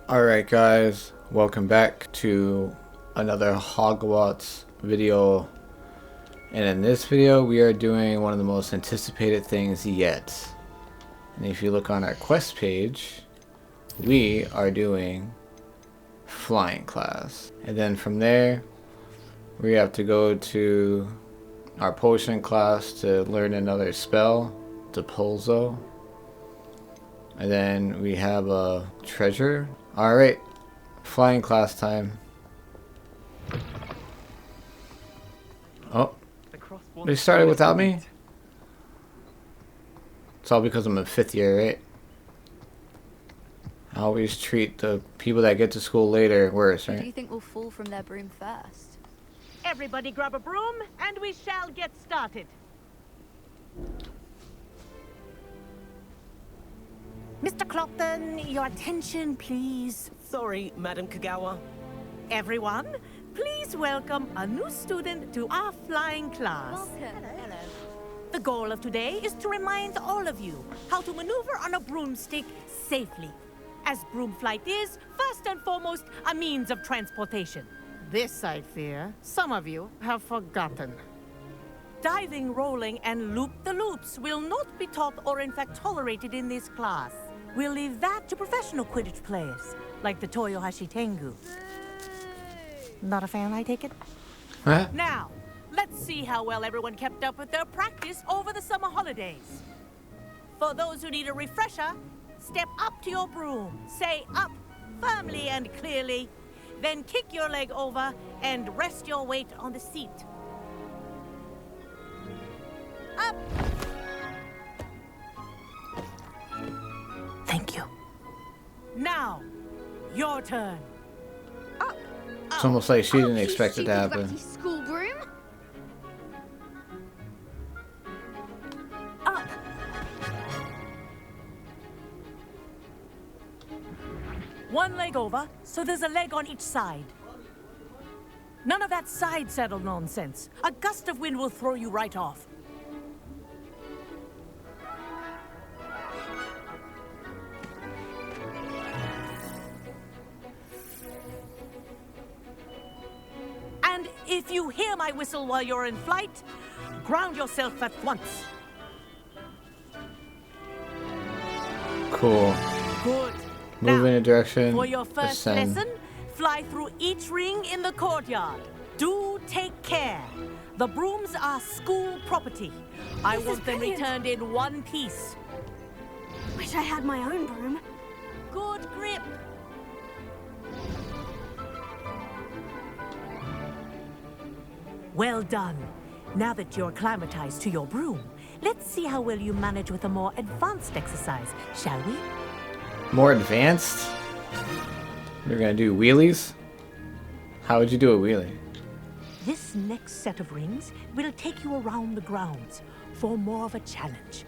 Alright guys, welcome back to another Hogwarts video, and in this video we are doing one of the most anticipated things yet. And if you look on our quest page, we are doing flying class, and then from there we have to go to our potion class to learn another spell, Depulso, and then we have a treasure. Alright, flying class time. Oh, they started without me? It's all because I'm a 5th year, right? I always treat the people that get to school later worse, Who do right? you think will fall from their broom first? Everybody grab a broom and we shall get started. Mr. Clopton, your attention, please. Sorry, Madam Kagawa. Everyone, please welcome a new student to our flying class. Welcome. Hello. The goal of today is to remind all of you how to maneuver on a broomstick safely, as broom flight is, first and foremost, a means of transportation. This, I fear, some of you have forgotten. Diving, rolling, and loop-the-loops will not be taught or in fact tolerated in this class. We'll leave that to professional Quidditch players, like the Toyohashi Tengu. Not a fan, I take it? Huh? Now, let's see how well everyone kept up with their practice over the summer holidays. For those who need a refresher, step up to your broom, say up firmly and clearly, then kick your leg over and rest your weight on the seat. Up! Thank you. Now, your turn. Up! It's almost like she didn't expect it to happen. Ratty school broom. Up! One leg over, so there's a leg on each side. None of that side saddle nonsense. A gust of wind will throw you right off. And if you hear my whistle while you're in flight, ground yourself at once. Cool. Good. Move in a direction. For your first Ascend. lesson, fly through each ring in the courtyard. Do take care. The brooms are school property. I want them returned in one piece. Wish I had my own broom. Good grip. Well done. Now that you're acclimatized to your broom, let's see how well you manage with a more advanced exercise, shall we? More advanced? You're gonna do wheelies? How would you do a wheelie? This next set of rings will take you around the grounds for more of a challenge.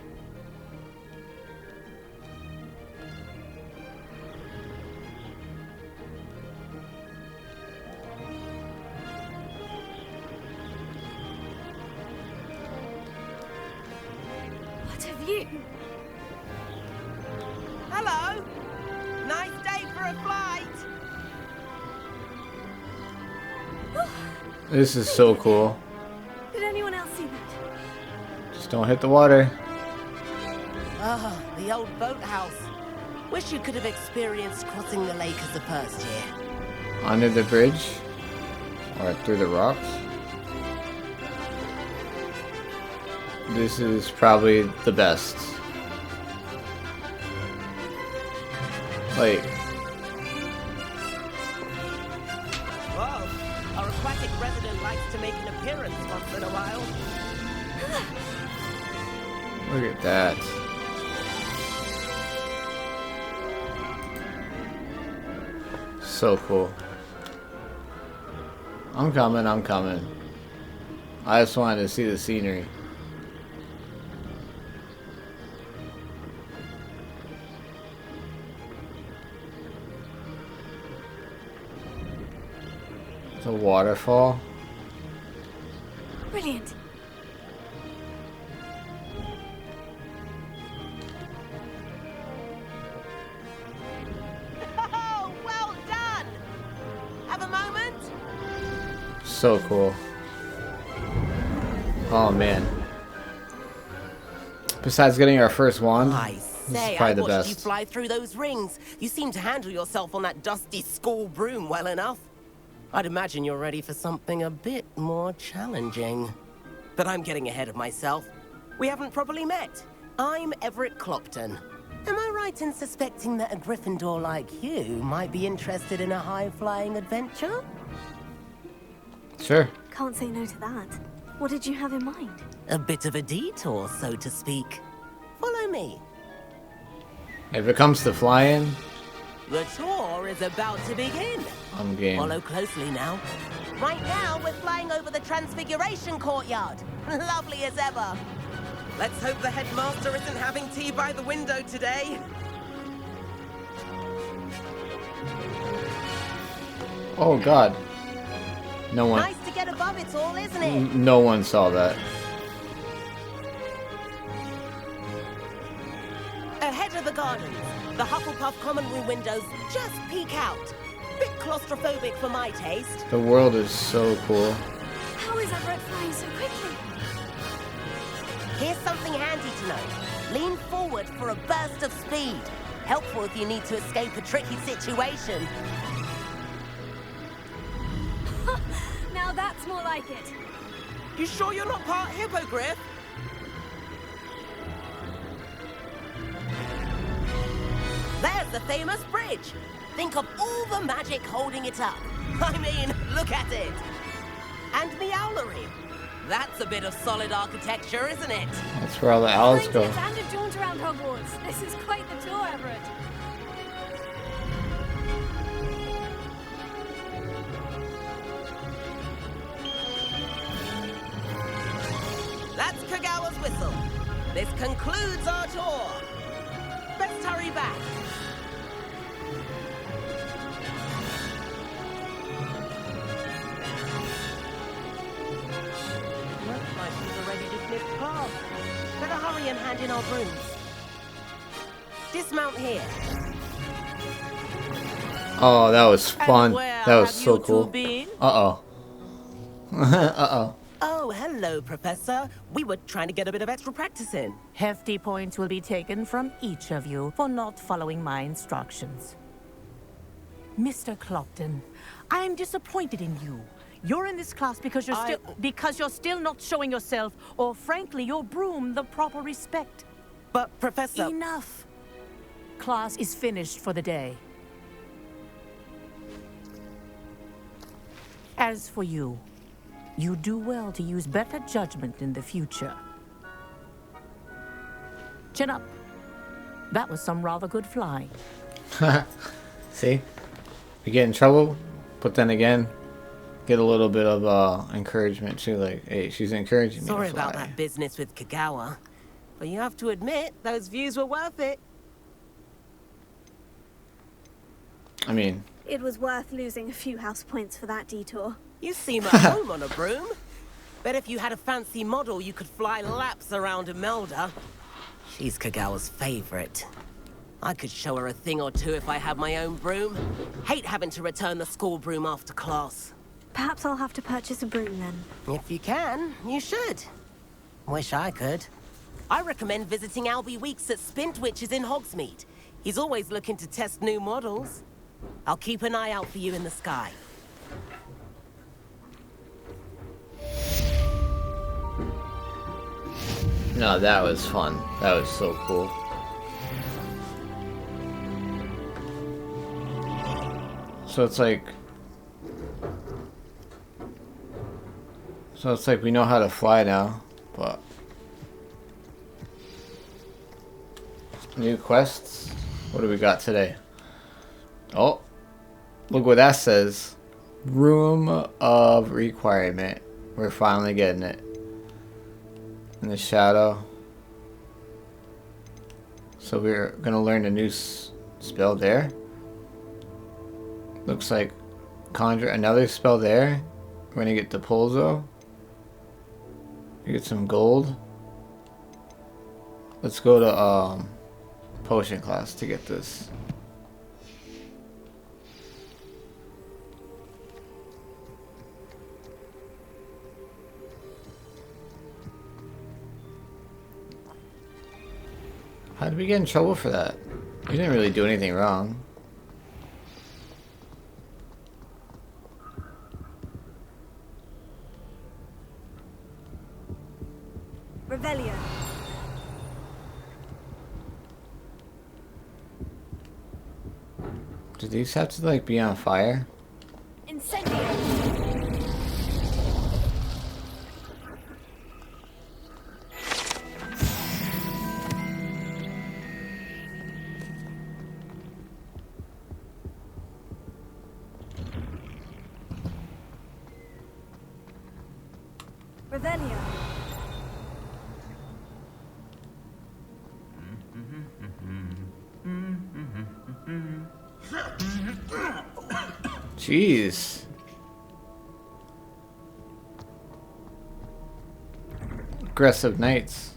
What have you? Hello! Nice day for a flight! This is so cool. Did anyone else see that? Just don't hit the water. Ah, the old boathouse. Wish you could have experienced crossing the lake as a first year. Under the bridge? Or through the rocks? This is probably the best. Like, Whoa, our aquatic resident likes to make an appearance once in a while. look at that. So cool. I'm coming, I'm coming. I just wanted to see the scenery. It's a waterfall. Brilliant. Oh, wow! So cool. Oh man. Besides getting our first wand, I this say, is I probably the watched you best. fly through those rings. You seem to handle yourself on that dusty school broom well enough. I'd imagine you're ready for something a bit more challenging. But I'm getting ahead of myself. We haven't properly met. I'm Everett Clopton. Am I right in suspecting that a Gryffindor like you might be interested in a high-flying adventure? Sure. Can't say no to that. What did you have in mind? A bit of a detour, so to speak. Follow me. If it comes to flying, The tour is about to begin. I'm game. Follow closely now. Right now, we're flying over the Transfiguration Courtyard. Lovely as ever. Let's hope the headmaster isn't having tea by the window today. Oh god. No one. Nice to get above it all, isn't it? No one saw that. Ahead of the gardens, the Hufflepuff common room windows just peek out. Bit claustrophobic for my taste. The world is so cool. How is Everett flying so quickly? Here's something handy to know. Lean forward for a burst of speed. Helpful if you need to escape a tricky situation. Now that's more like it. You sure you're not part hippogriff? There's the famous bridge. Think of all the magic holding it up. I mean, look at it. And Meowlery. That's a bit of solid architecture, isn't it? That's where all the owls go. And a jaunt around Hogwarts. This is quite the tour, Everett. That's Kagawa's whistle. This concludes our tour. Let's hurry back. Looks like we've already dismissed class. Better hurry and hand in our brooms. Dismount here. Oh, that was fun. where That was have so you two cool. been? Uh-oh. Uh-oh. Oh, hello, Professor. We were trying to get a bit of extra practice in. Hefty points will be taken from each of you for not following my instructions. Mr. Clopton, I'm disappointed in you. You're in this class because you're still not showing yourself, or frankly, your broom, the proper respect. But, Professor... Enough. Class is finished for the day. As for you, you do well to use better judgment in the future. Chin up. That was some rather good flying. See? We get in trouble, but then again, get a little bit of encouragement too. Like, hey, she's encouraging me Sorry to fly. about that business with Kagawa. But you have to admit, those views were worth it. I mean, It was worth losing a few house points for that detour. You seem at home on a broom. Bet if you had a fancy model, you could fly laps around Imelda. She's Kagawa's favorite. I could show her a thing or two if I had my own broom. Hate having to return the school broom after class. Perhaps I'll have to purchase a broom then. If you can, you should. Wish I could. I recommend visiting Albie Weeks at Spintwitches in Hogsmeade. He's always looking to test new models. I'll keep an eye out for you in the sky. no, that was fun. That was so cool. So it's like we know how to fly now, but new quests? What do we got today? Oh, look what that says. Room of Requirement. We're finally getting it. In the shadow. So we're gonna learn a new spell there. Looks like conjure another spell there. We're gonna get the Pulso. We get some gold. Let's go to potion class to get this. How did we get in trouble for that? We didn't really do anything wrong. Revelio. Do these have to like be on fire? Incendio. Revelio. Jeez. Aggressive knights.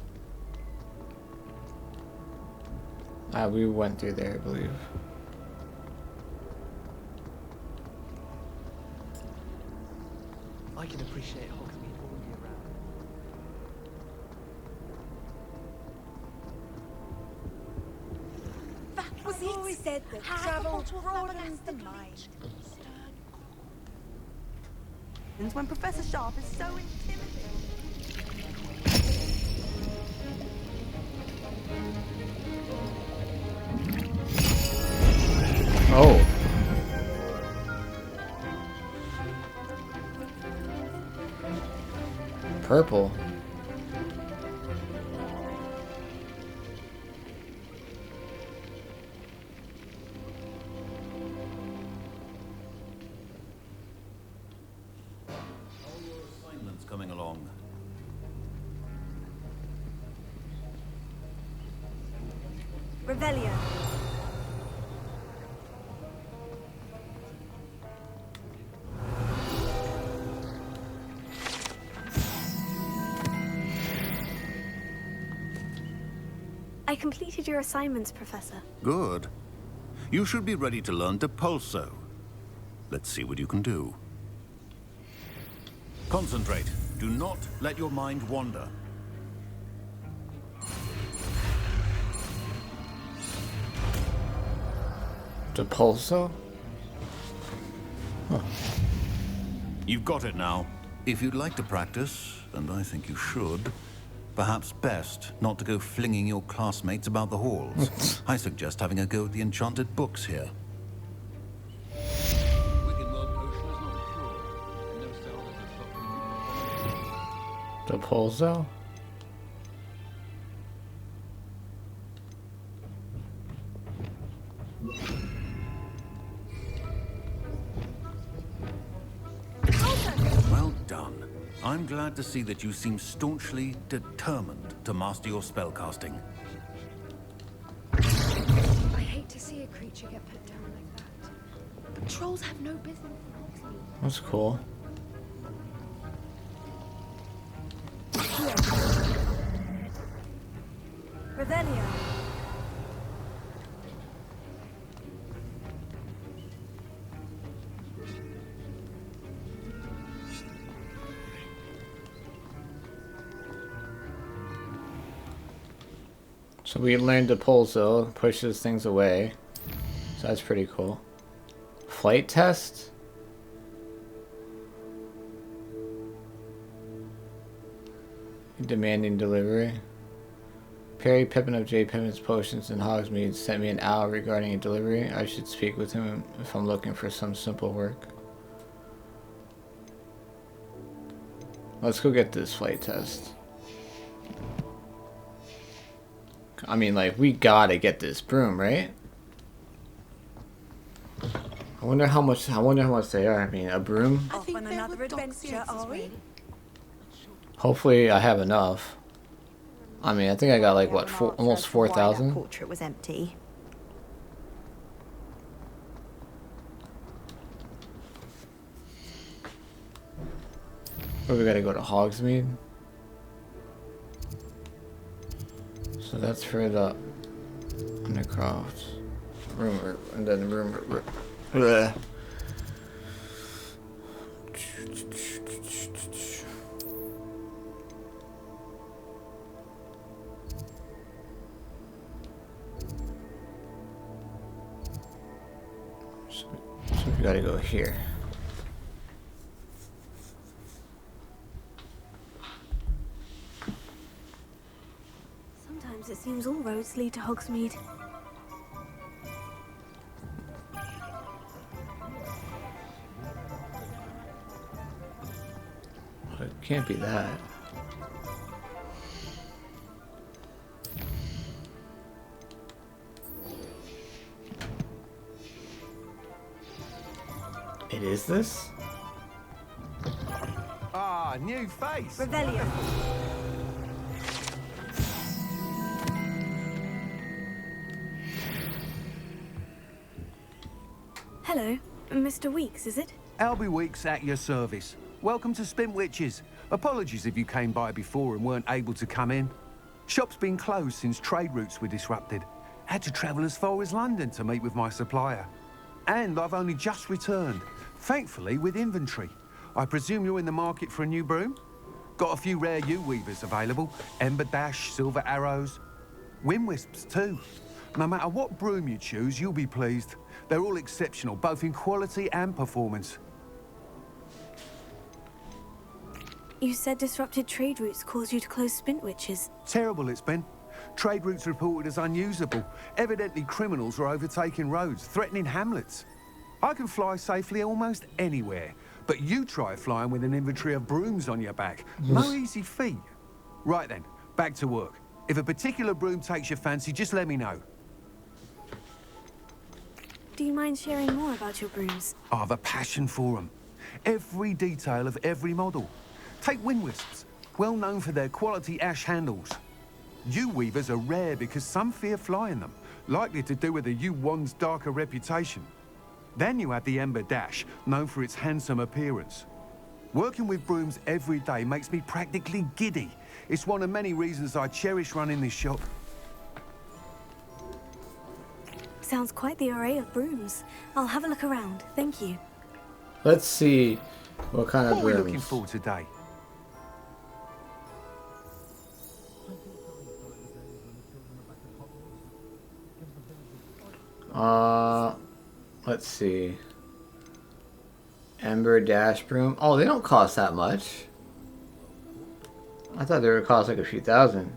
We went through there, I believe. I can appreciate Hogsmeade all year round. That was always said that travel broadens the mind. When Professor Sharp is so intimidating. Oh. Purple. Assignments coming along. Revelio. I completed your assignments, Professor. Good. You should be ready to learn Depulso. Let's see what you can do. Concentrate. Do not let your mind wander. Depulso? Huh. You've got it now. If you'd like to practice, and I think you should, perhaps best not to go flinging your classmates about the halls. I suggest having a go at the enchanted books here. Depulso? Well done. I'm glad to see that you seem staunchly determined to master your spellcasting. I hate to see a creature get put down like that. But trolls have no business in Hogsmeade. That's cool. Revelio. So we learned Depulso, pushes things away. So that's pretty cool. Flight test? Demanding delivery. Perry Pippin of J. Pippin's Potions in Hogsmeade sent me an owl regarding a delivery. I should speak with him if I'm looking for some simple work. Let's go get this flight test. I mean, like, we gotta get this broom, right? I wonder how much they are. I mean, a broom? Off on another adventure, are we? Hopefully I have enough. I mean, I think I got like, what, almost 4,000? Portrait was empty. Or we gotta go to Hogsmeade. So that's for the Undercroft room, and then room. Bleh. We gotta go here. Sometimes it seems all roads lead to Hogsmeade. It can't be that. It is this? Ah, new face. Revelio. Hello, Mr. Weeks, is it? Albie Weeks at your service. Welcome to Spintwitches. Apologies if you came by before and weren't able to come in. Shop's been closed since trade routes were disrupted. Had to travel as far as London to meet with my supplier. And I've only just returned, thankfully with inventory. I presume you're in the market for a new broom? Got a few rare U-weavers available. Ember Dash, Silver Arrows. Wind Wisps too. No matter what broom you choose, you'll be pleased. They're all exceptional, both in quality and performance. You said disrupted trade routes caused you to close Spintwitches. Terrible it's been. Trade routes reported as unusable. Evidently criminals are overtaking roads, threatening hamlets. I can fly safely almost anywhere, but you try flying with an inventory of brooms on your back. No easy feat. Right then, back to work. If a particular broom takes your fancy, just let me know. Do you mind sharing more about your brooms? I have a passion for them. Every detail of every model. Take Wind Wisps, well known for their quality ash handles. U-weavers are rare because some fear flying them, likely to do with the U-wand's darker reputation. Then you have the Ember Dash, known for its handsome appearance. Working with brooms every day makes me practically giddy. It's one of many reasons I cherish running this shop. Sounds quite the array of brooms. I'll have a look around, thank you. Let's see what kind of What are we brooms. looking for today? Let's see. Ember Dash broom. Oh, they don't cost that much. I thought they would cost like a few thousand.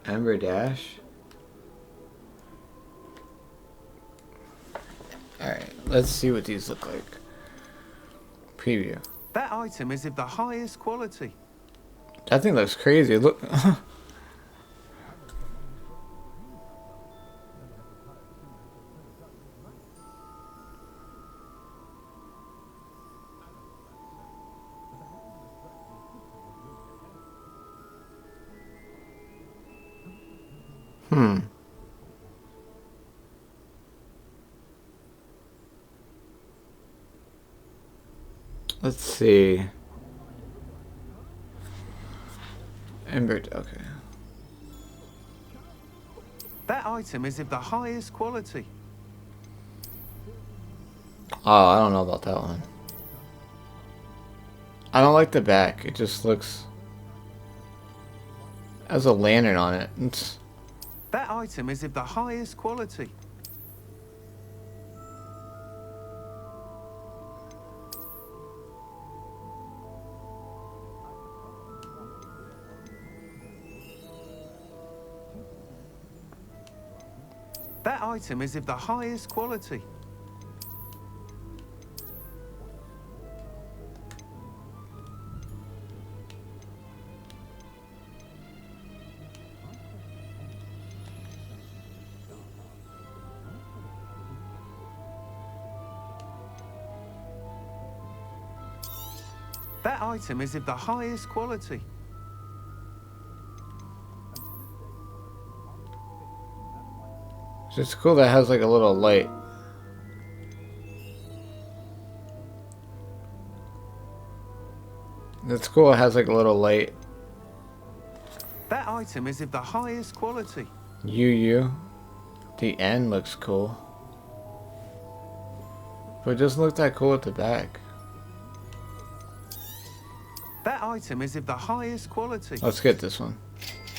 Ember Dash. Alright, let's see what these look like. Preview. That item is of the highest quality. That thing looks crazy. Look. Let's see. Ember, okay. That item is of the highest quality. Oh, I don't know about that one. I don't like the back. It just looks... has a lantern on it. That item is of the highest quality. That item is of the highest quality. That item is of the highest quality. It's just cool that it has like a little light. It's cool it has like a little light. That item is of the highest quality. UU. The end looks cool. But it doesn't look that cool at the back. That item is of the highest quality. Let's get this one.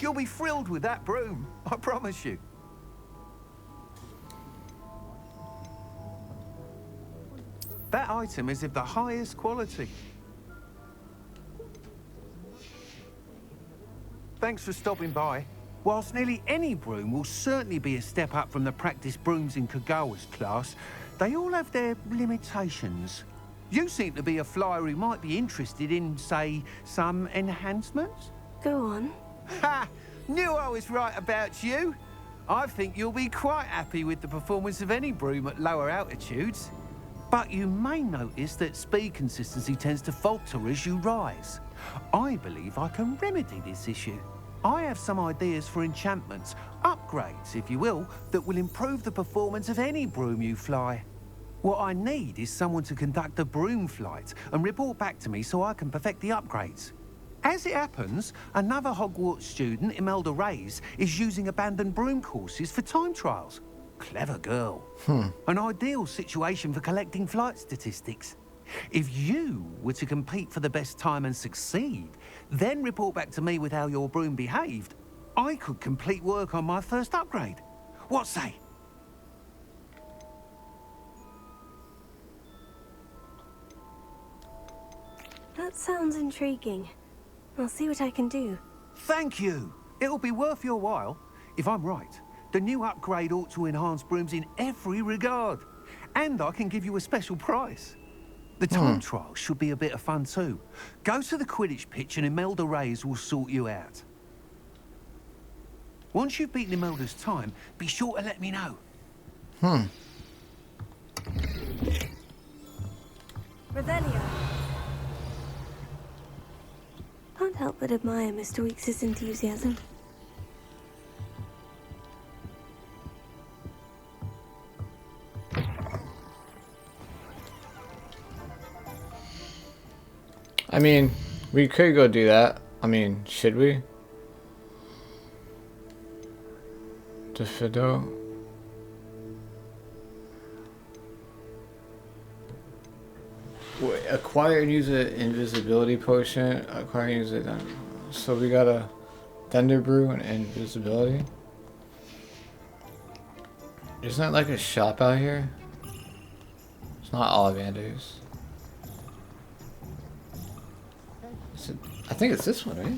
You'll be thrilled with that broom, I promise you. That item is of the highest quality. Thanks for stopping by. Whilst nearly any broom will certainly be a step up from the practice brooms in Kagawa's class, they all have their limitations. You seem to be a flyer who might be interested in, say, some enhancements? Go on. Ha! Knew I was right about you. I think you'll be quite happy with the performance of any broom at lower altitudes. But you may notice that speed consistency tends to falter as you rise. I believe I can remedy this issue. I have some ideas for enchantments, upgrades, if you will, that will improve the performance of any broom you fly. What I need is someone to conduct a broom flight and report back to me so I can perfect the upgrades. As it happens, another Hogwarts student, Imelda Reyes, is using abandoned broom courses for time trials. Clever girl. An ideal situation for collecting flight statistics. If you were to compete for the best time and succeed, then report back to me with how your broom behaved, I could complete work on my first upgrade. What say? That sounds intriguing. I'll see what I can do. Thank you. It'll be worth your while. If I'm right, the new upgrade ought to enhance brooms in every regard. And I can give you a special price. The time trial should be a bit of fun too. Go to the Quidditch pitch and Imelda Reyes will sort you out. Once you've beaten Imelda's time, be sure to let me know. Revelio. Can't help but admire Mr. Weekes' enthusiasm. I mean, we could go do that. I mean, should we? To Fido. Wait, acquire and use an invisibility potion. Acquire and use it. So we got a Thunder Brew and invisibility. Isn't that like a shop out here? It's not Ollivanders. I think it's this one, right?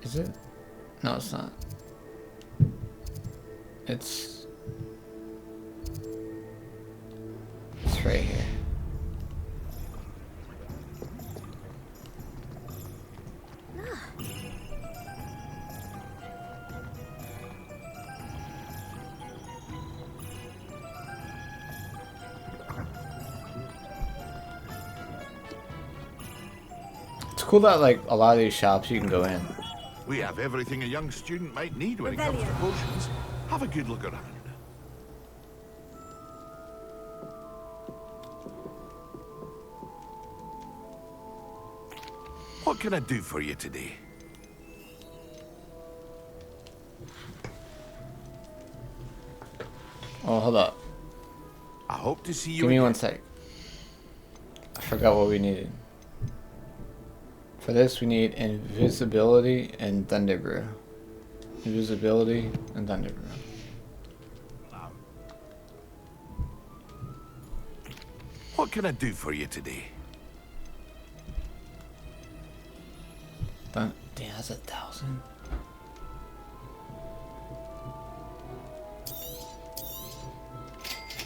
Is it? No, it's not. It's right here. It's cool that like a lot of these shops you can go in. We have everything a young student might need when it comes to potions. Have a good look around. What can I do for you today? Oh, hold up. I hope to see you Give me again. one sec. I forgot what we needed. For this, we need invisibility and Thunder Brew. Invisibility and Thunder Brew. What can I do for you today? Damn, that's 1,000.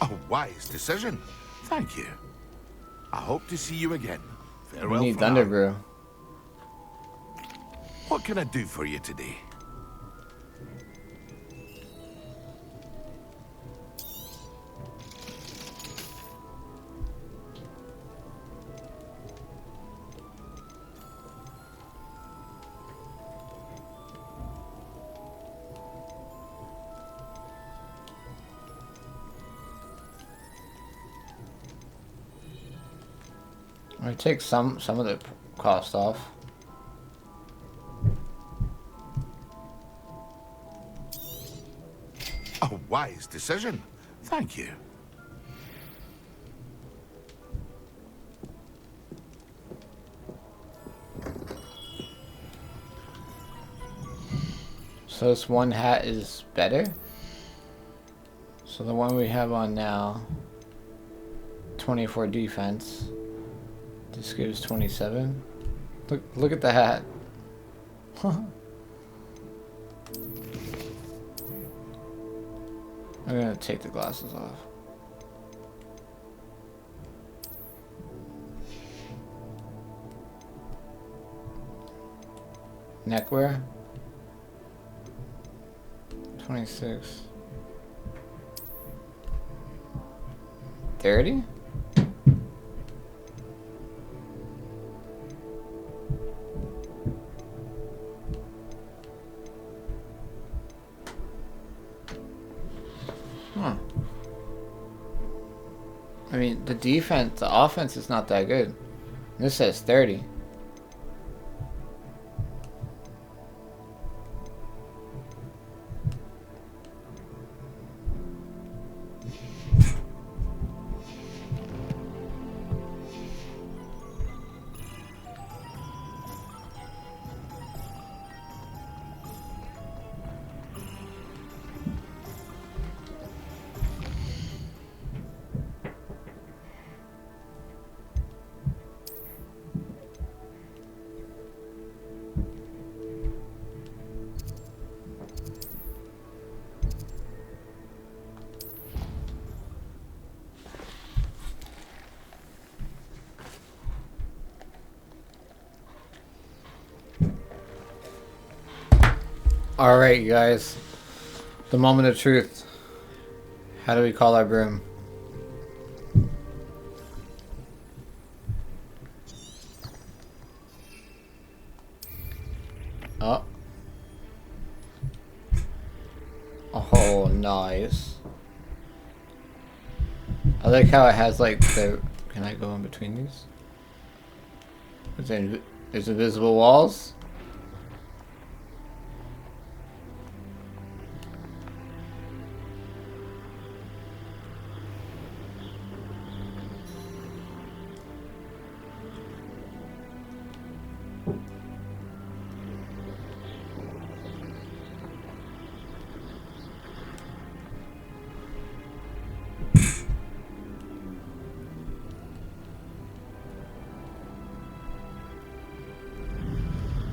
A wise decision. Thank you. I hope to see you again. Farewell. We need for Thunder now. Brew. What can I do for you today? I take some of the cost off. A wise decision. Thank you. So this one hat is better. So the one we have on now 24 defense. This gives 27. Look at the hat. I'm gonna take the glasses off. Neckwear. 26. 30? Huh. I mean, the offense is not that good. This says 30. Alright, you guys. The moment of truth. How do we call our broom? Oh. Oh, nice. I like how it has like the... Can I go in between these? There's invisible walls?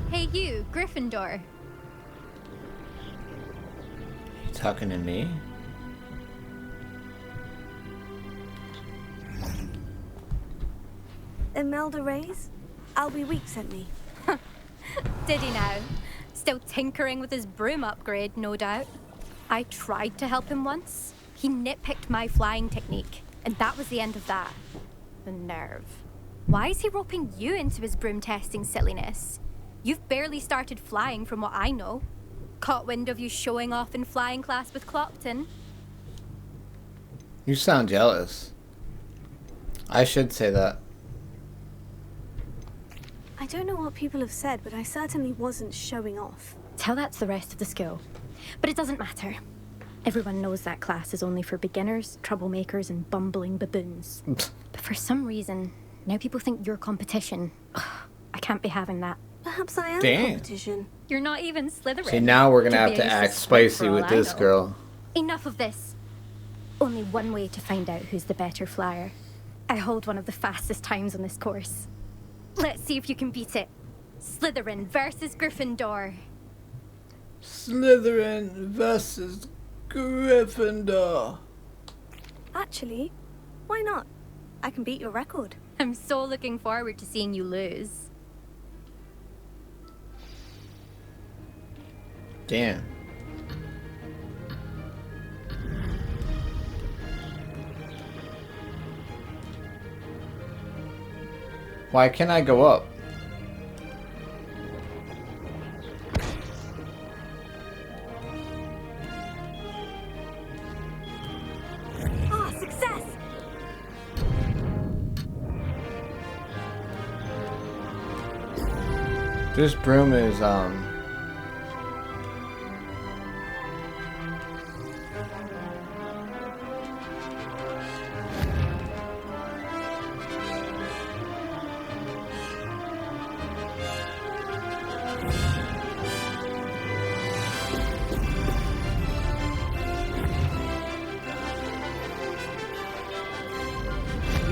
Hey you, Gryffindor. You talking to me? Imelda Reyes? Albie Week sent me. Did he now? Still tinkering with his broom upgrade, no doubt. I tried to help him once. He nitpicked my flying technique, and that was the end of that. The nerve. Why is he roping you into his broom testing silliness? You've barely started flying from what I know. Caught wind of you showing off in flying class with Clopton. You sound jealous. I should say that. I don't know what people have said, but I certainly wasn't showing off. Tell that to the rest of the school. But it doesn't matter. Everyone knows that class is only for beginners, troublemakers, and bumbling baboons. But for some reason, now people think you're competition. Ugh, I can't be having that. Perhaps I am competition. You're not even Slytherin. See, now we're gonna Could have be to a act useless spicy for with all I this know. girl. Enough of this. Only one way to find out who's the better flyer. I hold one of the fastest times on this course. Let's see if you can beat it. Slytherin versus Gryffindor. Slytherin versus Gryffindor. Actually, why not? I can beat your record. I'm so looking forward to seeing you lose. Damn. Why can't I go up? Ah, success! This broom is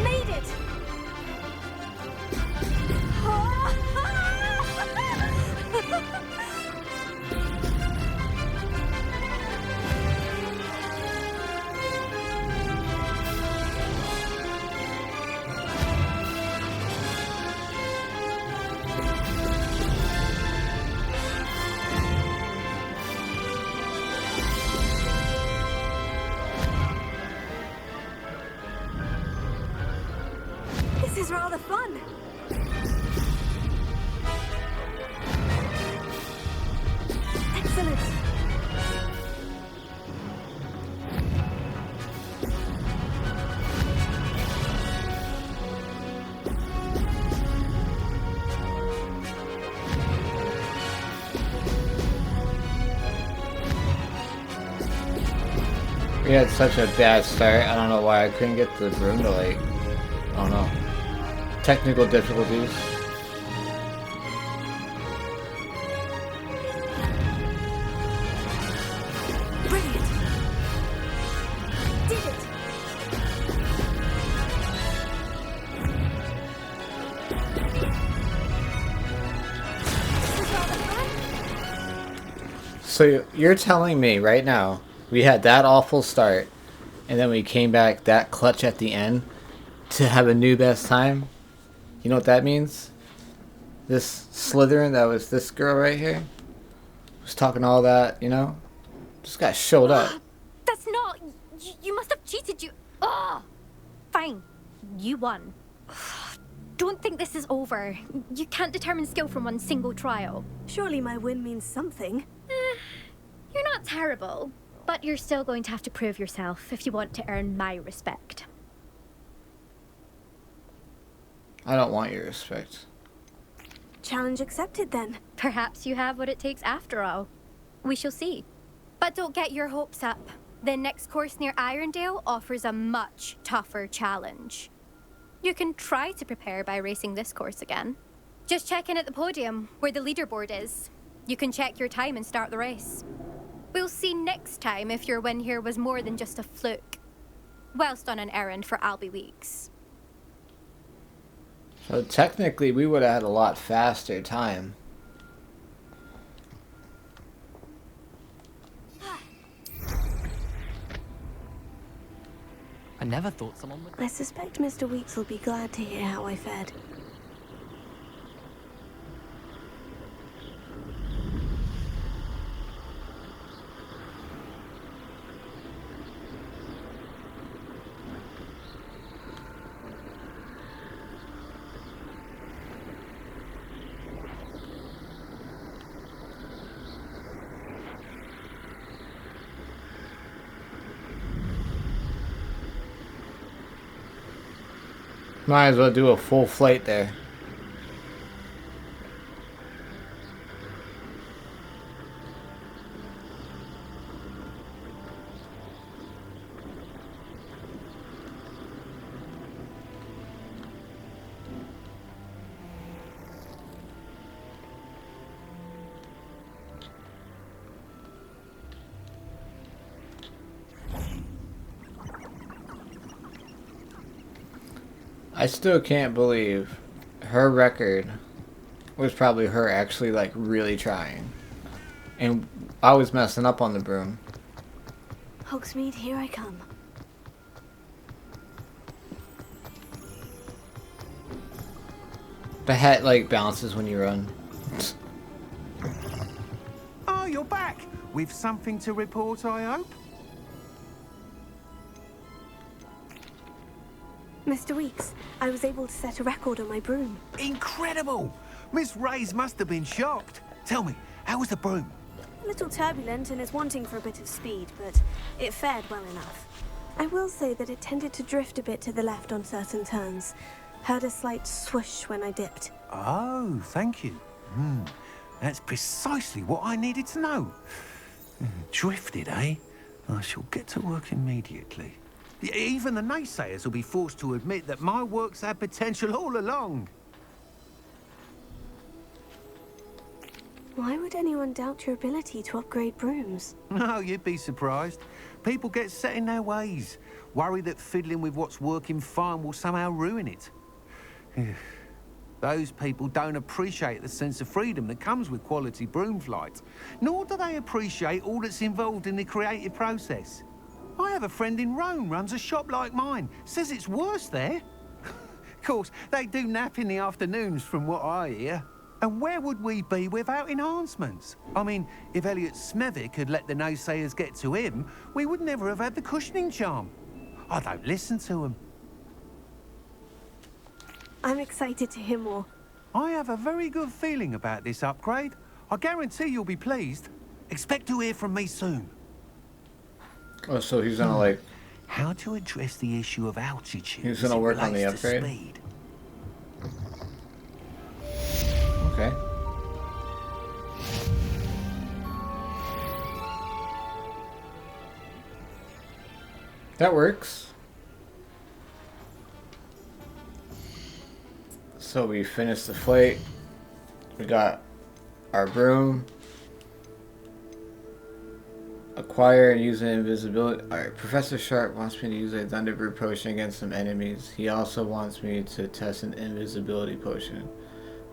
Made rather fun. Excellent. We had such a bad start. I don't know why I couldn't get the broom to, like, I don't know. Technical difficulties. Brilliant. Did it. This is rather fun. So you're telling me right now we had that awful start and then we came back that clutch at the end to have a new best time? You know what that means? This Slytherin, that was this girl right here, was talking all that, you know? Just got showed up. That's not... You must have cheated, you... Ugh! Fine. You won. Don't think this is over. You can't determine skill from one single trial. Surely my win means something. You're not terrible, but you're still going to have to prove yourself if you want to earn my respect. I don't want your respect. Challenge accepted then. Perhaps you have what it takes after all. We shall see. But don't get your hopes up. The next course near Irondale offers a much tougher challenge. You can try to prepare by racing this course again. Just check in at the podium, where the leaderboard is. You can check your time and start the race. We'll see next time if your win here was more than just a fluke. Whilst on an errand for Albie Weeks. So technically we would have had a lot faster time. I never thought someone would... I suspect Mr. Weeks will be glad to hear how I fared. Might as well do a full flight there. I still can't believe her record was probably her actually like really trying. And I was messing up on the broom. Hogsmeade, here I come. The hat like bounces when you run. Oh, you're back! With something to report, I hope? Mr. Weeks, I was able to set a record on my broom. Incredible! Miss Reyes must have been shocked. Tell me, how was the broom? A little turbulent and is wanting for a bit of speed, but it fared well enough. I will say that it tended to drift a bit to the left on certain turns. Heard a slight swoosh when I dipped. Oh, thank you. That's precisely what I needed to know. Drifted, eh? I shall get to work immediately. Even the naysayers will be forced to admit that my work's had potential all along. Why would anyone doubt your ability to upgrade brooms? No, you'd be surprised. People get set in their ways, worry that fiddling with what's working fine will somehow ruin it. Those people don't appreciate the sense of freedom that comes with quality broom flight, nor do they appreciate all that's involved in the creative process. I have a friend in Rome runs a shop like mine, says it's worse there. Of course, they do nap in the afternoons from what I hear. And where would we be without enhancements? I mean, if Elliot Smethwick had let the naysayers get to him, we would never have had the cushioning charm. I don't listen to them. I'm excited to hear more. I have a very good feeling about this upgrade. I guarantee you'll be pleased. Expect to hear from me soon. Oh, so he's gonna like... How to address the issue of altitude. He's gonna work on the upgrade? Speed. Okay. That works. So we finished the flight. We got our broom. Acquire and use an invisibility. Alright, Professor Sharp wants me to use a Thunder Brew potion against some enemies. He also wants me to test an invisibility potion.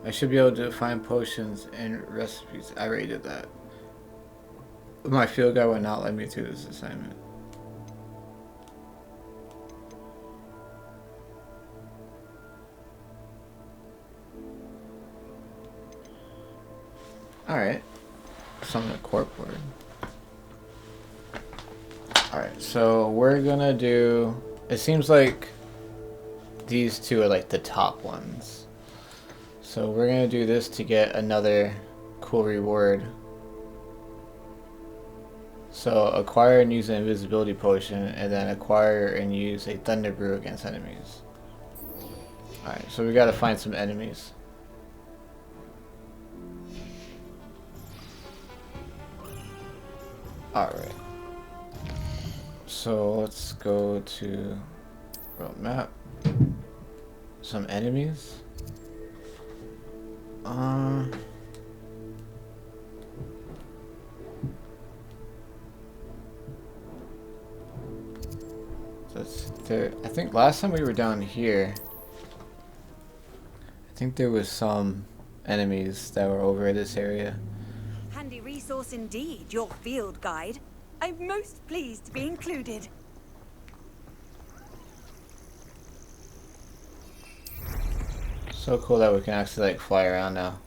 I should be able to find potions and recipes. I already did that. My field guide would not let me through this assignment. Alright. Summon a corp board. Alright, so we're gonna do... It seems like these two are like the top ones. So we're gonna do this to get another cool reward. So acquire and use an invisibility potion, and then acquire and use a Thunder Brew against enemies. Alright, so we gotta find some enemies. Alright. So let's go to world map. Some enemies. That's there. I think last time we were down here, I think there was some enemies that were over this area. Handy resource indeed, your field guide. I'm most pleased to be included. So cool that we can actually like fly around now.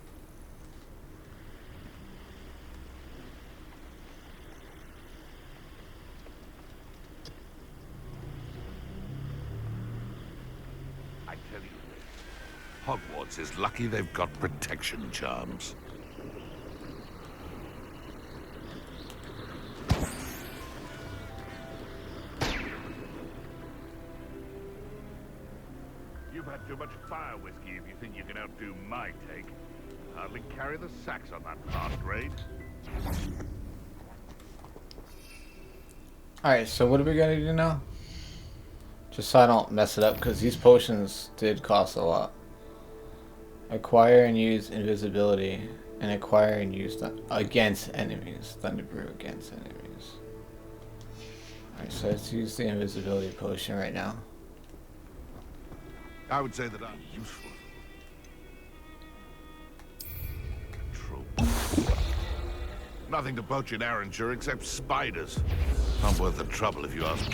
I tell you, Hogwarts is lucky they've got protection charms. You've had too much fire whiskey if you think you can outdo my take. Hardly carry the sacks on that last raid. Alright, so what are we gonna do now? Just so I don't mess it up, because these potions did cost a lot. Acquire and use invisibility, and acquire and use against enemies. Thunder Brew against enemies. Alright, so let's use the invisibility potion right now. I would say that I'm useful. True. Nothing to poach in Arranshire except spiders. Not worth the trouble if you ask.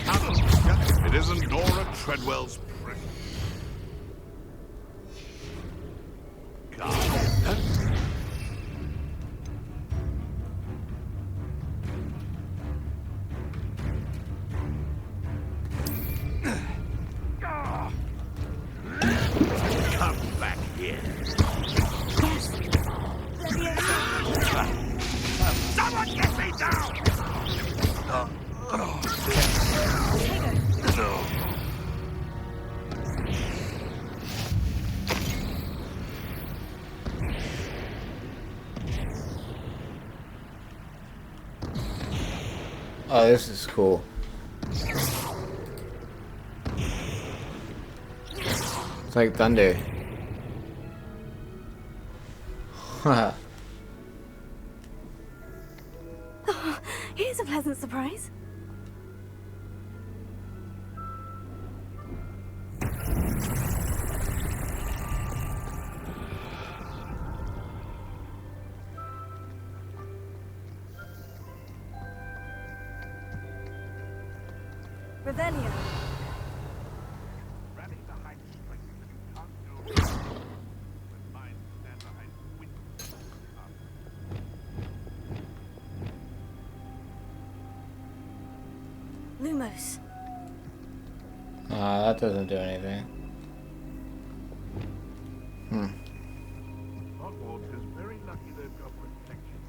It isn't Nora Treadwell's prison. God. Come back here. Someone get me down! Oh, this is cool. It's like thunder. Haha. Oh, here's a pleasant surprise. Revelio. Lumos. That doesn't do anything. Hogwarts is very lucky they've got protection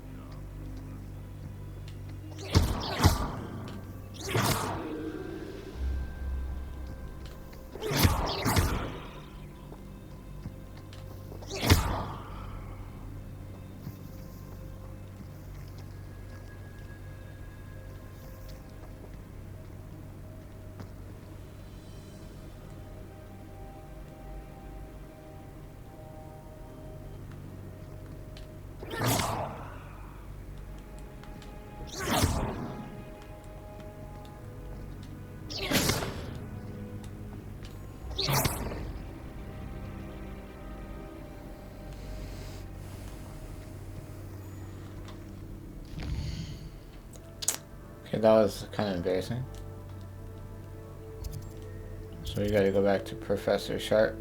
Okay, that was kind of embarrassing. So we gotta go back to Professor Sharp.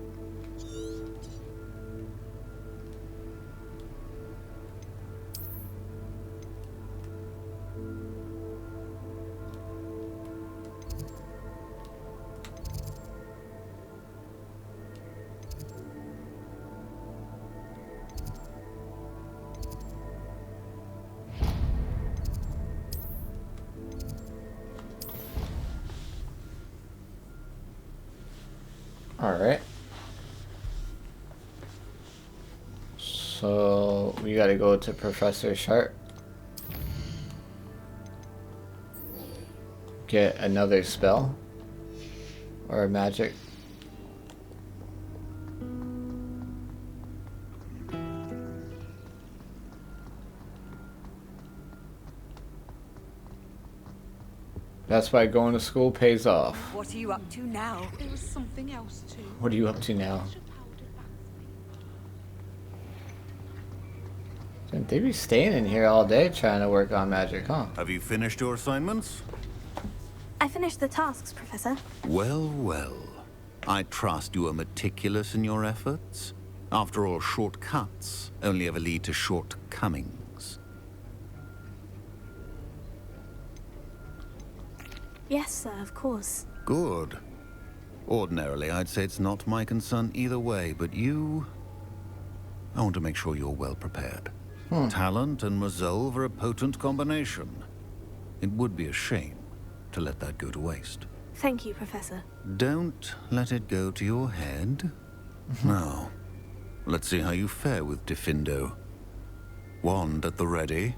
Alright. So we gotta go to Professor Sharp. Get another spell. Or a magic. That's why going to school pays off. What are you up to now? There was something else too. What are you up to now? They be staying in here all day trying to work on magic, huh? Have you finished your assignments? I finished the tasks, Professor. Well, well. I trust you are meticulous in your efforts. After all, shortcuts only ever lead to shortcomings. Yes, sir, of course. Good. Ordinarily, I'd say it's not my concern either way, but you... I want to make sure you're well prepared. Talent and resolve are a potent combination. It would be a shame to let that go to waste. Thank you, Professor. Don't let it go to your head. Now, let's see how you fare with Diffindo. Wand at the ready.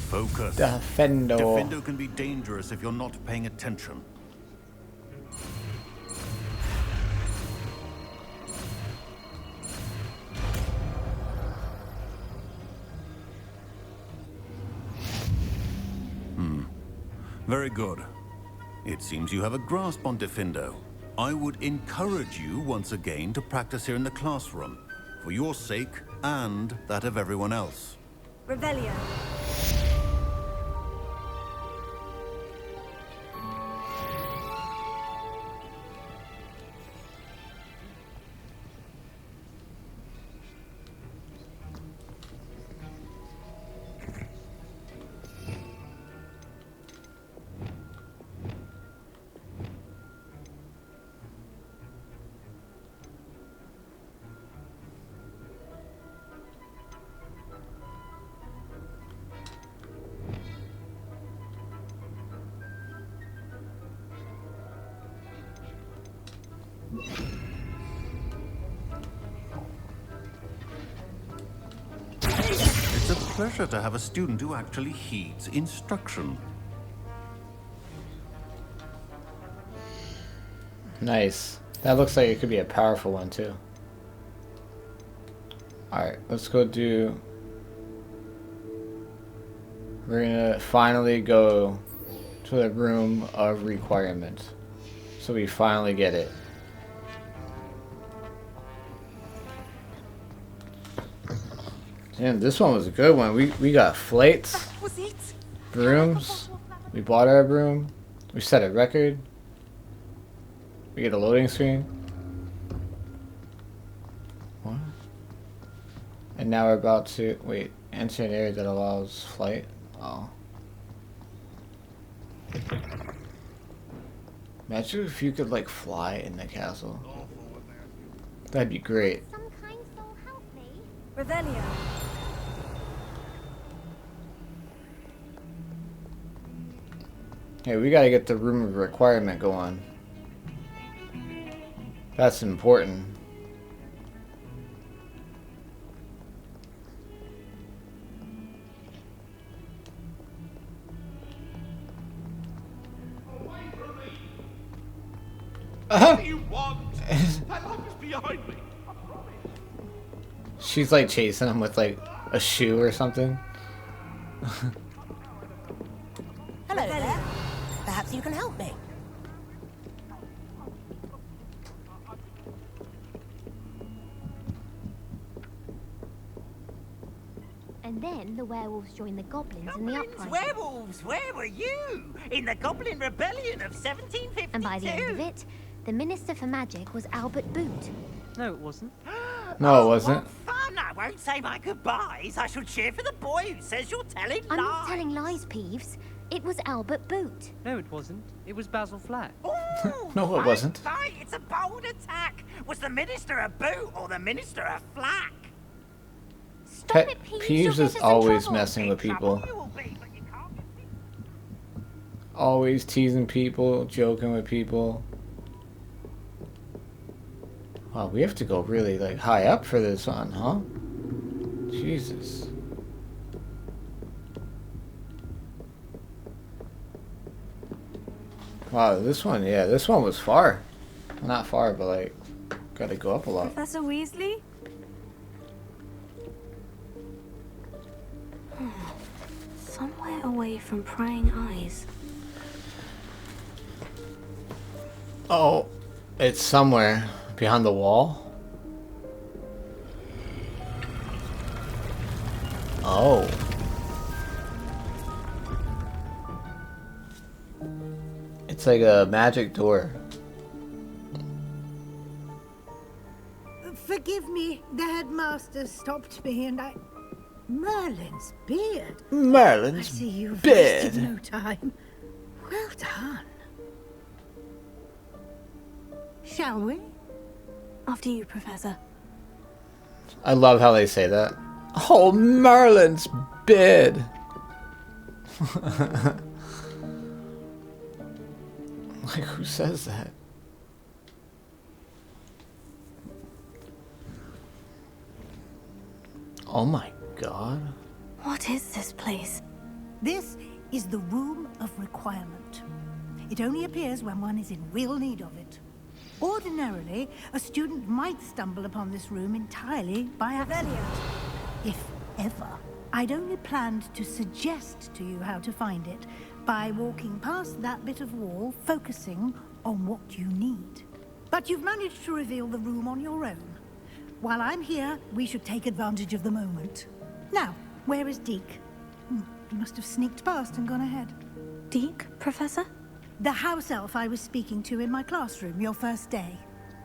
Focus. Diffindo. Diffindo can be dangerous if you're not paying attention. Very good. It seems you have a grasp on Diffindo. I would encourage you once again to practice here in the classroom, for your sake and that of everyone else. Revelio. It's a pleasure to have a student who actually heeds instruction. Nice. That looks like it could be a powerful one too. Alright, let's go do... We're gonna finally go to the room of requirement. So we finally get it. Damn, this one was a good one. We got flates, brooms. We bought our broom. We set a record. We get a loading screen. What? And now we're about to wait. Enter an area that allows flight. Oh. Imagine if you could like fly in the castle. That'd be great. Some kind soul help me. Revelio. Hey, we gotta get the room of requirement going. That's important. What do you want? That lamp is behind me. She's like chasing him with like a shoe or something. Hello there. Perhaps you can help me. And then the werewolves joined the goblins in the uprising. Werewolves, where were you? In the Goblin Rebellion of 1752. And by the end of it, the Minister for Magic was Albert Boot. No, it wasn't. No, it wasn't. What fun! I won't say my goodbyes. I shall cheer for the boy who says you're telling I'm lies. not telling lies, Peeves. It was Albert Boot. No, it wasn't. It was Basil Flack. No, it wasn't. Fight! It's a bold attack. Was the Minister a boot or the Minister a flack? Pet it, Peeves. Peeves You'll is get us in always trouble. messing with people. Trouble you will be, but you can't. Always teasing people, joking with people. Wow, we have to go really like high up for this one, huh? Jesus. Wow, this one, yeah, this one was far. Not far, but like, gotta go up a lot. Professor Weasley? Somewhere away from prying eyes. Oh, it's somewhere behind the wall. Oh. It's like a magic door. Forgive me, the headmaster stopped me and I... Merlin's beard. Merlin's I see you've beard. wasted no time. Well done. Shall we? After you, Professor. I love how they say that. Oh, Merlin's beard. Like, who says that? Oh my god. What is this place? This is the Room of Requirement. It only appears when one is in real need of it. Ordinarily, a student might stumble upon this room entirely by accident. If ever. I'd only planned to suggest to you how to find it by walking past that bit of wall, focusing on what you need. But you've managed to reveal the room on your own. While I'm here, we should take advantage of the moment. Now, where is Deke? He must have sneaked past and gone ahead. Deke, Professor? The house elf I was speaking to in my classroom your first day.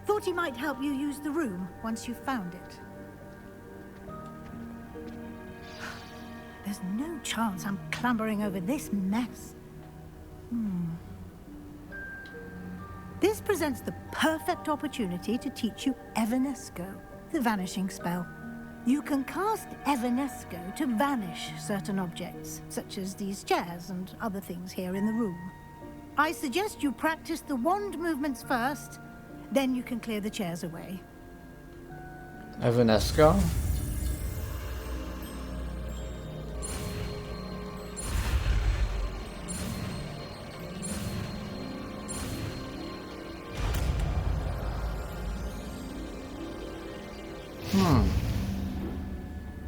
Thought he might help you use the room once you found it. There's no chance I'm clambering over this mess. This presents the perfect opportunity to teach you Evanesco, the vanishing spell. You can cast Evanesco to vanish certain objects, such as these chairs and other things here in the room. I suggest you practice the wand movements first, then you can clear the chairs away. Evanesco?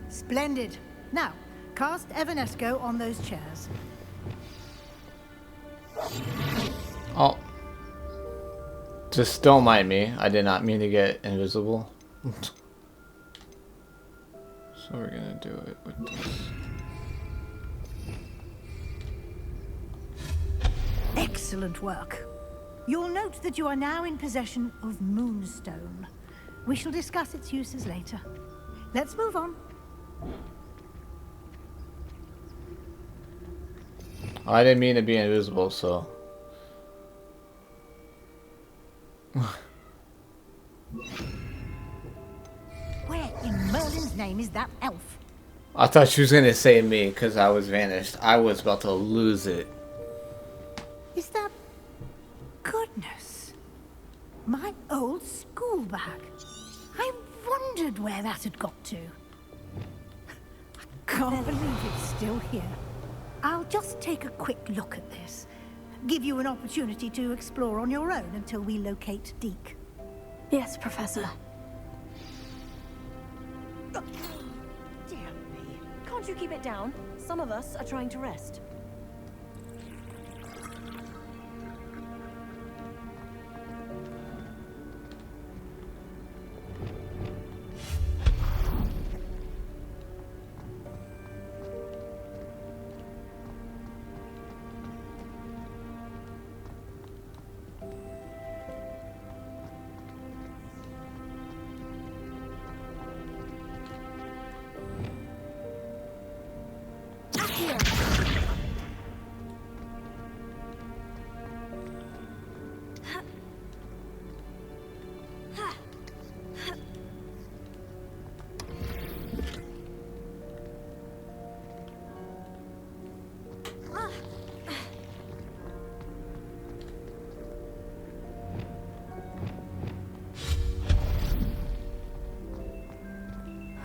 Splendid. Now, cast Evanesco on those chairs. Oh. Just don't mind me. I did not mean to get invisible. So we're gonna do it with this. Excellent work. You'll note that you are now in possession of Moonstone. We shall discuss its uses later. Let's move on. I didn't mean to be invisible, so. Merlin's name is that elf? I thought she was gonna say me because I was vanished. I was about to lose it. Is that... Goodness. My old school bag. I wondered where that had got to. I can't believe it's still here. I'll just take a quick look at this. Give you an opportunity to explore on your own until we locate Deke. Yes, Professor. Dear me. Can't you keep it down? Some of us are trying to rest.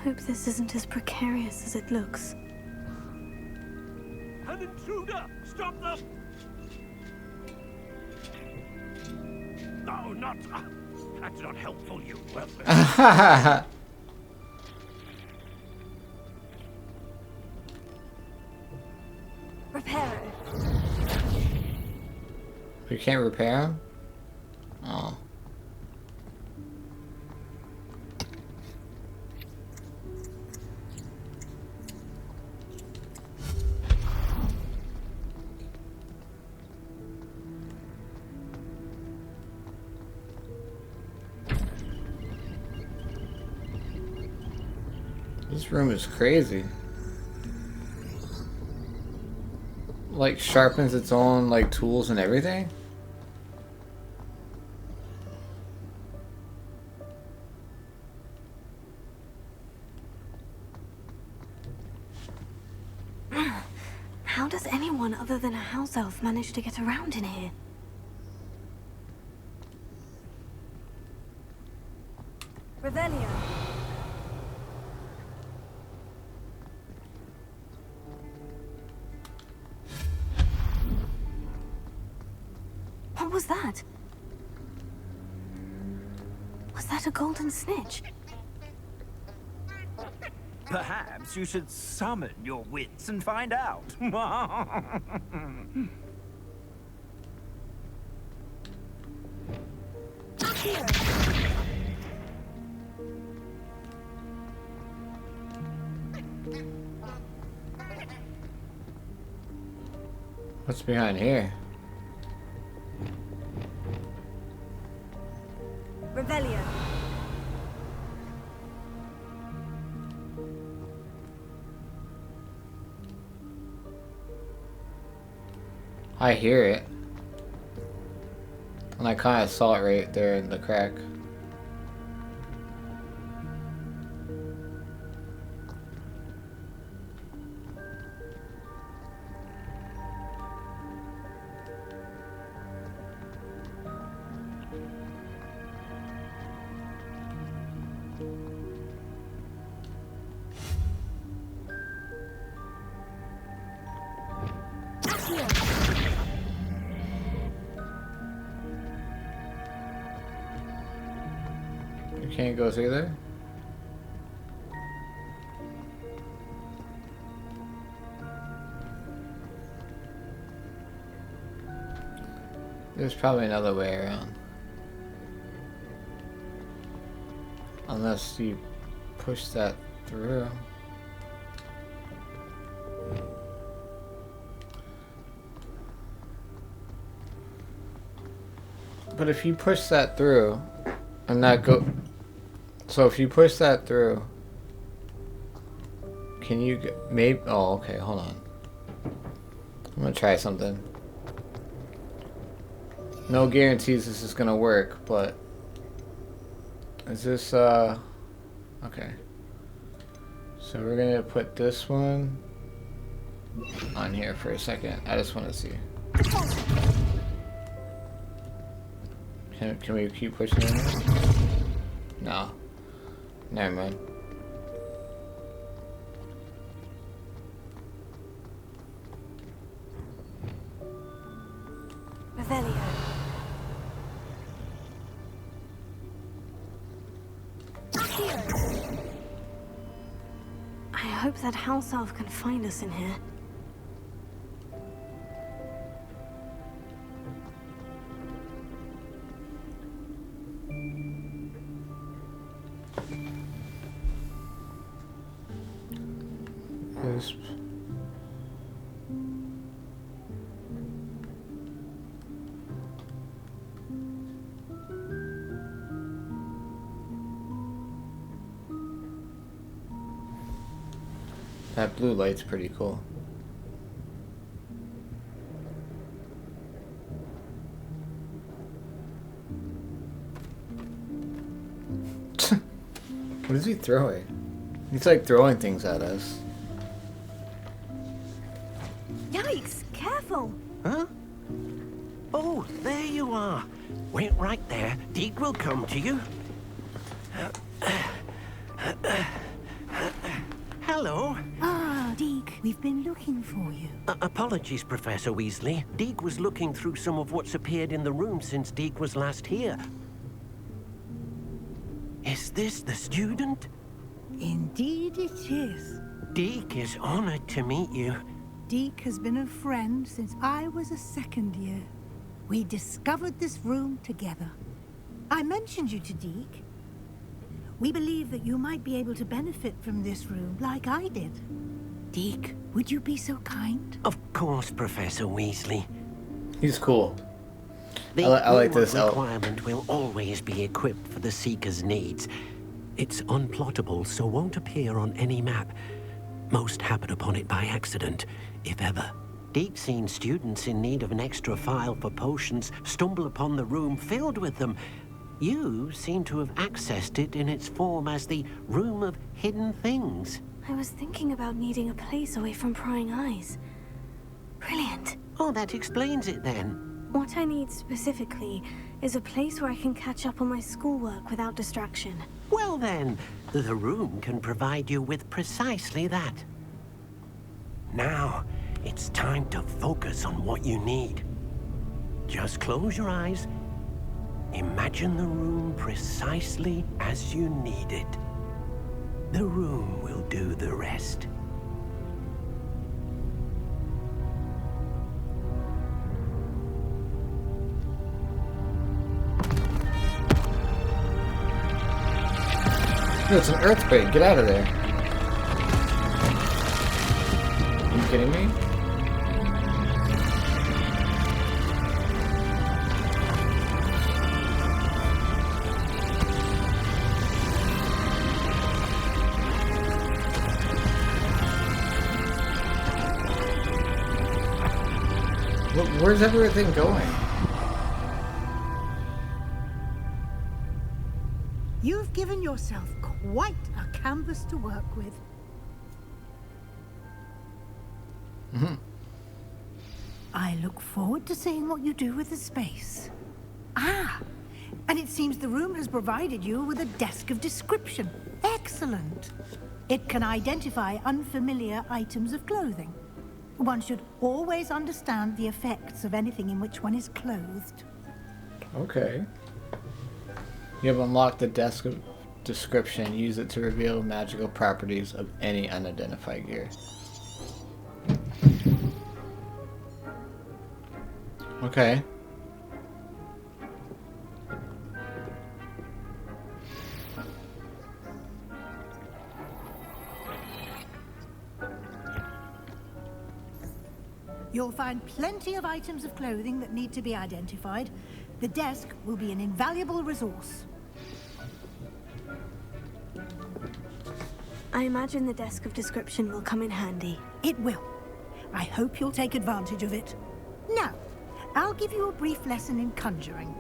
Hope this isn't as precarious as it looks. An intruder! Stop them! No, not... that's not helpful, you... Repair it. We can't repair him? Oh. This room is crazy. Like sharpens its own like tools and everything. How does anyone other than a house elf manage to get around in here? Revelio. What was that? Was that a golden snitch? Perhaps you should summon your wits and find out. What's behind here? Revelio. I hear it. And I kind of saw it right there in the crack. You can't go through there? There's probably another way around. Unless you push that through. But if you push that through, and that go... So if you push that through, can you get... Maybe... Oh, okay, hold on. I'm gonna try something. No guarantees this is gonna work, but... Is this, Okay. So we're gonna put this one on here for a second. I just want to see. Can we keep pushing it? No. Never mind. Revelio. I hope that house elf can find us in here. Wisp. That blue light's pretty cool. What is he throwing? He's like throwing things at us. Yikes! Careful! Huh? Oh, there you are. Wait right there. Deke will come to you. Hello. Ah, Deke, we've been looking for you. Apologies, Professor Weasley. Deke was looking through some of what's appeared in the room since Deke was last here. Is this the student? Indeed it is. Deke is honored to meet you. Deke has been a friend since I was a second year. We discovered this room together. I mentioned you to Deke. We believe that you might be able to benefit from this room like I did. Deke, would you be so kind? Of course, Professor Weasley. He's cool. The I like this requirement will always be equipped for the Seeker's needs. It's unplottable, so won't appear on any map. Most happen upon it by accident, if ever. Deke's seen students in need of an extra file for potions stumble upon the room filled with them. You seem to have accessed it in its form as the Room of Hidden Things. I was thinking about needing a place away from prying eyes. Brilliant. Oh, that explains it then. What I need specifically is a place where I can catch up on my schoolwork without distraction. Well then, the room can provide you with precisely that. Now, it's time to focus on what you need. Just close your eyes. Imagine the room precisely as you need it. The room will do the rest. Dude, it's an earthquake. Get out of there. Are you kidding me? Where's everything going? You've given yourself quite a canvas to work with. I look forward to seeing what you do with the space. Ah, and it seems the room has provided you with a desk of description. Excellent. It can identify unfamiliar items of clothing. One should always understand the effects of anything in which one is clothed. Okay. You have unlocked the desk of description. Use it to reveal magical properties of any unidentified gear. Okay. You'll find plenty of items of clothing that need to be identified. The desk will be an invaluable resource. I imagine the desk of description will come in handy. It will. I hope you'll take advantage of it. Now, I'll give you a brief lesson in conjuring.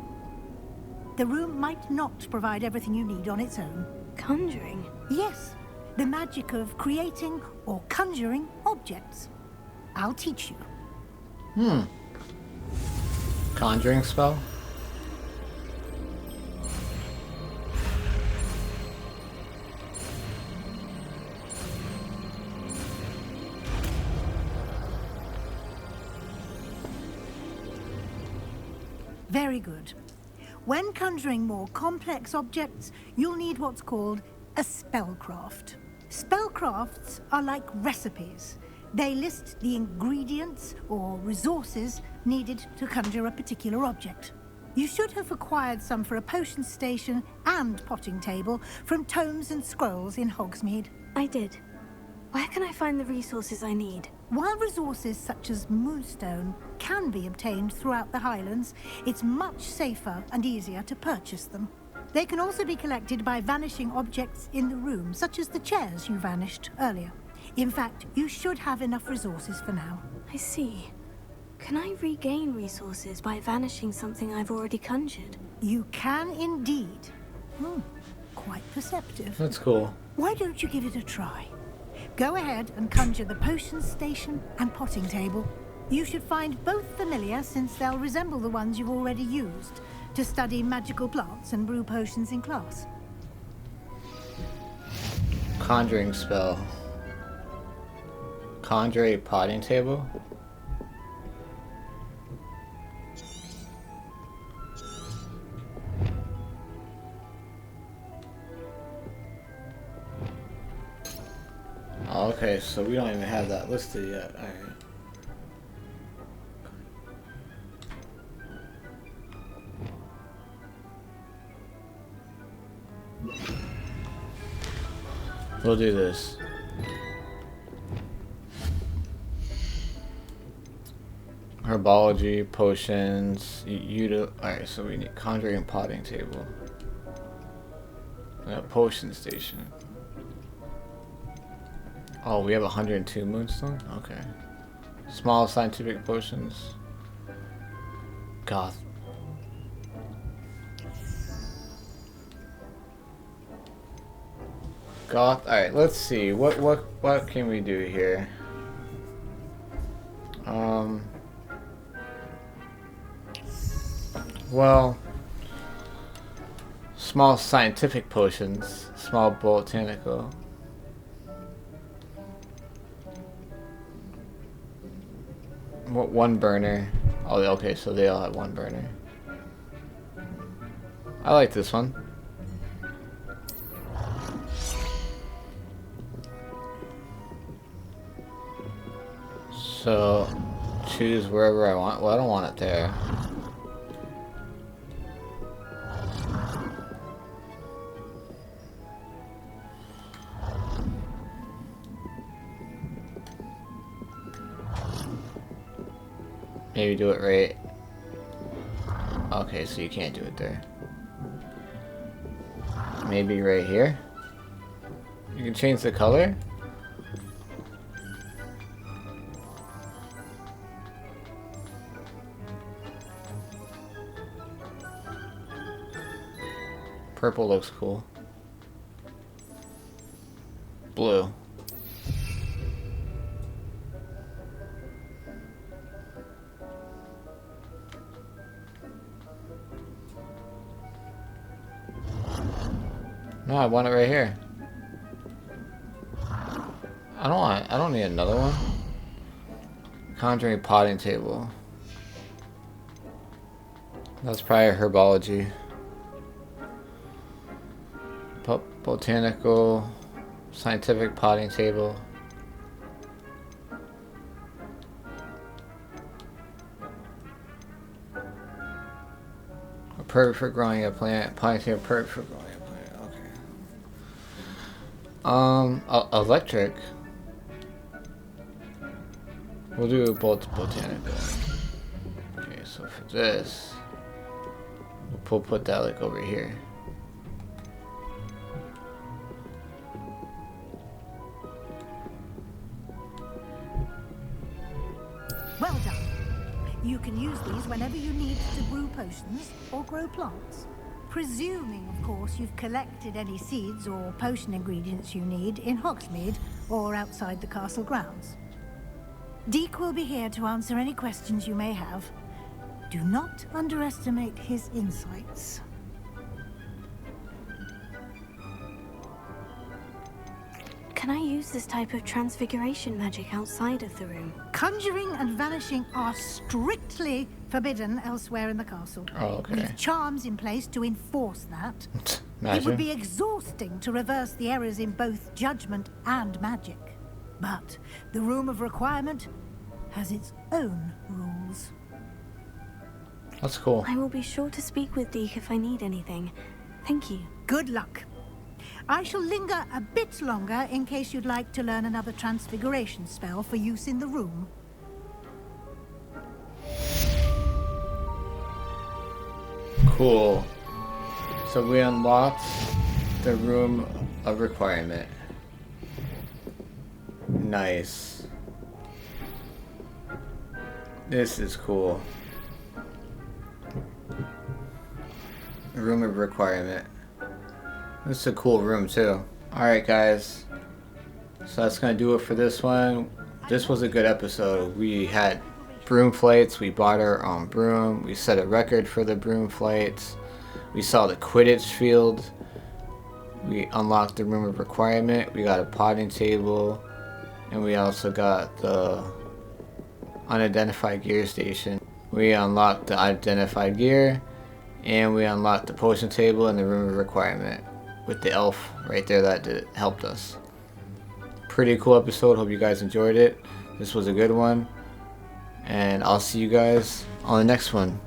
The room might not provide everything you need on its own. Conjuring? Yes. The magic of creating or conjuring objects. I'll teach you. Conjuring spell? Very good. When conjuring more complex objects, you'll need what's called a spellcraft. Spellcrafts are like recipes. They list the ingredients or resources needed to conjure a particular object. You should have acquired some for a potion station and potting table from tomes and scrolls in Hogsmeade. I did. Where can I find the resources I need? While resources such as moonstone can be obtained throughout the Highlands, it's much safer and easier to purchase them. They can also be collected by vanishing objects in the room, such as the chairs you vanished earlier. In fact, you should have enough resources for now. I see. Can I regain resources by vanishing something I've already conjured? You can indeed. Quite perceptive. That's cool. Why don't you give it a try? Go ahead and conjure the potion station and potting table. You should find both familiar, since they'll resemble the ones you've already used to study magical plants and brew potions in class. Conjuring spell. Conjure a potting table? Oh, okay, so we don't even have that listed yet. Alright. We'll do this. Herbology, potions, alright, so we need conjuring potting table. And a potion station. Oh, we have 102 moonstone? Okay. Small scientific potions. Goth. Alright, let's see. What can we do here? Well, small scientific potions, small botanical. What, one burner? Oh, okay, so they all have one burner. I like this one. So, choose wherever I want. Well, I don't want it there. Maybe do it right. Okay, so you can't do it there. Maybe right here? You can change the color? Purple looks cool. Blue. No, I want it right here. I don't need another one. Conjuring potting table. That's probably herbology. Botanical, scientific potting table. Perfect for growing a plant. Potting table, perfect for growing a plant. Okay. Electric. We'll do botanical. Okay, so for this, we'll put that like over here. Well done. You can use these whenever you need to brew potions or grow plants. presuming, of course, you've collected any seeds or potion ingredients you need in Hogsmeade or outside the castle grounds. Deek will be here to answer any questions you may have. Do not underestimate his insights. Can I use this type of transfiguration magic outside of the room? Conjuring and vanishing are strictly forbidden elsewhere in the castle. Oh, okay. With charms in place to enforce that. Imagine. It would be exhausting to reverse the errors in both judgment and magic. But the Room of Requirement has its own rules. That's cool. I will be sure to speak with Deek if I need anything. Thank you. Good luck. I shall linger a bit longer in case you'd like to learn another transfiguration spell for use in the room. Cool. So we unlocked the Room of Requirement. Nice. This is cool. Room of Requirement. This is a cool room too. Alright guys. So that's gonna do it for this one. This was a good episode. We had broom flights. We bought our own broom. We set a record for the broom flights. We saw the Quidditch field. We unlocked the Room of Requirement. We got a potting table. And we also got the unidentified gear station. We unlocked the identified gear. And we unlocked the potion table and the Room of Requirement. With the elf right there that helped us. Pretty cool episode. Hope you guys enjoyed it. This was a good one. And I'll see you guys on the next one.